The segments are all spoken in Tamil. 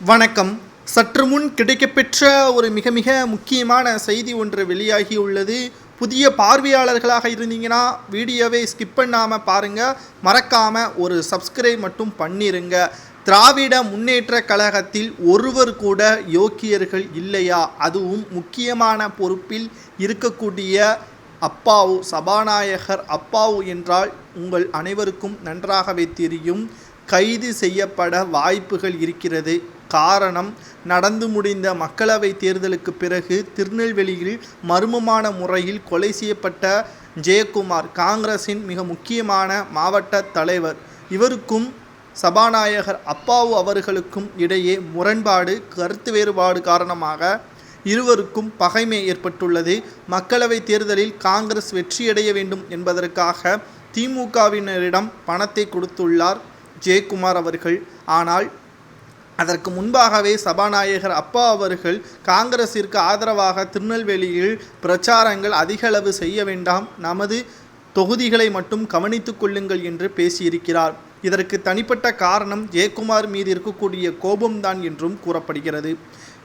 வணக்கம். சற்று முன் கிடைக்கப்பெற்ற ஒரு மிக மிக முக்கியமான செய்தி ஒன்று வெளியாகியுள்ளது. புதிய பார்வையாளர்களாக இருந்தீங்கன்னா வீடியோவை ஸ்கிப் பண்ணாமல் பாருங்கள். மறக்காமல் ஒரு சப்ஸ்கிரைப் மட்டும் பண்ணிருங்க. திராவிட முன்னேற்ற கழகத்தில் ஒருவர் கூட யோக்கியர்கள் இல்லையா? அதுவும் முக்கியமான பொறுப்பில் இருக்கக்கூடிய அப்பாவு, சபாநாயகர் அப்பாவு என்றால் உங்கள் அனைவருக்கும் நன்றாகவே தெரியும். கைது செய்யப்பட வாய்ப்புகள் இருக்கிறது. காரணம், நடந்து முடிந்த மக்களவை தேர்தலுக்கு பிறகு திருநெல்வேலியில் மர்மமான முறையில் கொலை செய்யப்பட்ட ஜெயக்குமார், காங்கிரசின் மிக முக்கியமான மாவட்ட தலைவர். இவருக்கும் சபாநாயகர் அப்பாவு அவர்களுக்கும் இடையே முரண்பாடு, கருத்து வேறுபாடு காரணமாக இருவருக்கும் பகைமை ஏற்பட்டுள்ளது. மக்களவை தேர்தலில் காங்கிரஸ் வெற்றியடைய வேண்டும் என்பதற்காக திமுகவினரிடம் பணத்தை கொடுத்துள்ளார் ஜெயக்குமார் அவர்கள். ஆனால் அதற்கு முன்பாகவே சபாநாயகர் அப்பா அவர்கள் காங்கிரசிற்கு ஆதரவாக திருநெல்வேலியில் பிரச்சாரங்கள் அதிகளவு செய்ய வேண்டாம், நமது தொகுதிகளை மட்டும் கவனித்துக் கொள்ளுங்கள் என்று பேசியிருக்கிறார். இதற்கு தனிப்பட்ட காரணம் ஜெயக்குமார் மீது இருக்கக்கூடிய கோபம்தான் என்றும் கூறப்படுகிறது.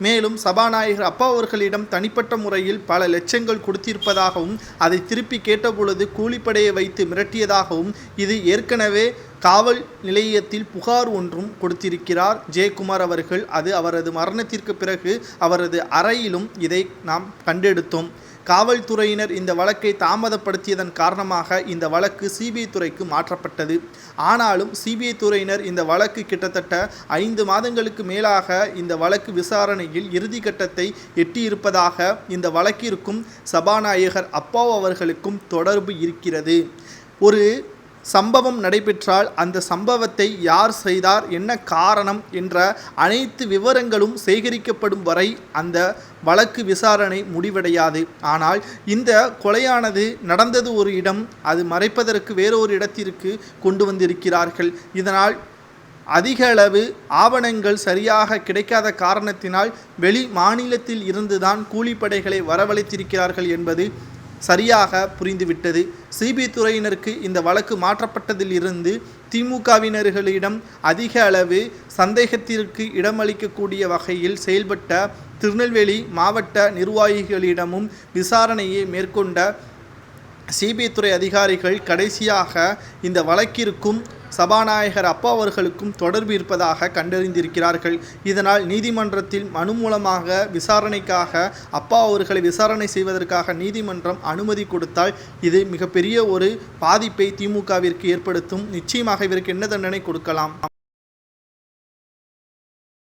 மேலும் சபாநாயகர் அப்பா அவர்களிடம் தனிப்பட்ட முறையில் பல லட்சங்கள் கொடுத்திருப்பதாகவும் அதை திருப்பி கேட்டபொழுது கூலிப்படையை வைத்து மிரட்டியதாகவும், இது ஏற்கனவே காவல் நிலையத்தில் புகார் ஒன்றும் கொடுத்திருக்கிறார் ஜெயக்குமார் அவர்கள். அது அவரது மரணத்திற்கு பிறகு அவரது அறையிலும் இதை நாம் கண்டெடுத்தோம். காவல்துறையினர் இந்த வழக்கை தாமதப்படுத்தியதன் காரணமாக இந்த வழக்கு சிபிஐ துறைக்கு மாற்றப்பட்டது. ஆனாலும் சிபிஐ துறையினர் இந்த வழக்கு கிட்டத்தட்ட 5 மாதங்களுக்கு மேலாக இந்த வழக்கு விசாரணையில் இறுதி கட்டத்தை எட்டியிருப்பதாக இந்த வழக்கிற்கும் சபாநாயகர் அப்பாவு அவர்களுக்கும் தொடர்பு இருக்கிறது. ஒரு சம்பவம் நடைபெற்றால் அந்த சம்பவத்தை யார் செய்தார், என்ன காரணம் என்ற அனைத்து விவரங்களும் சேகரிக்கப்படும் வரை அந்த வழக்கு விசாரணை முடிவடையாது. ஆனால் இந்த கொலையானது நடந்தது ஒரு இடம், அது மறைப்பதற்கு வேறொரு இடத்திற்கு கொண்டு வந்திருக்கிறார்கள். இதனால் அதிக அளவு ஆவணங்கள் சரியாக கிடைக்காத காரணத்தினால் வெளி மாநிலத்தில் இருந்துதான் கூலிப்படைகளை வரவழைத்திருக்கிறார்கள் என்பது சரியாக புரிந்துவிட்டது. சிபிஐ துறையினருக்கு இந்த வழக்கு மாற்றப்பட்டதில் இருந்து திமுகவினர்களிடம் அதிக அளவு சந்தேகத்திற்கு இடமளிக்கக்கூடிய வகையில் செயல்பட்ட திருநெல்வேலி மாவட்ட நிர்வாகிகளிடமும் விசாரணையை மேற்கொண்ட சிபிஐ துறை அதிகாரிகள் கடைசியாக இந்த வழக்கிற்கும் சபாநாயகர் அப்பா அவர்களுக்கும் தொடர்பு இருப்பதாக கண்டறிந்திருக்கிறார்கள். இதனால் நீதிமன்றத்தில் மனு மூலமாக விசாரணைக்காக அப்பா அவர்களை விசாரணை செய்வதற்காக நீதிமன்றம் அனுமதி கொடுத்தால் இது மிகப்பெரிய ஒரு பாதிப்பை திமுகவிற்கு ஏற்படுத்தும். நிச்சயமாக இவருக்கு என்ன தண்டனை கொடுக்கலாம்?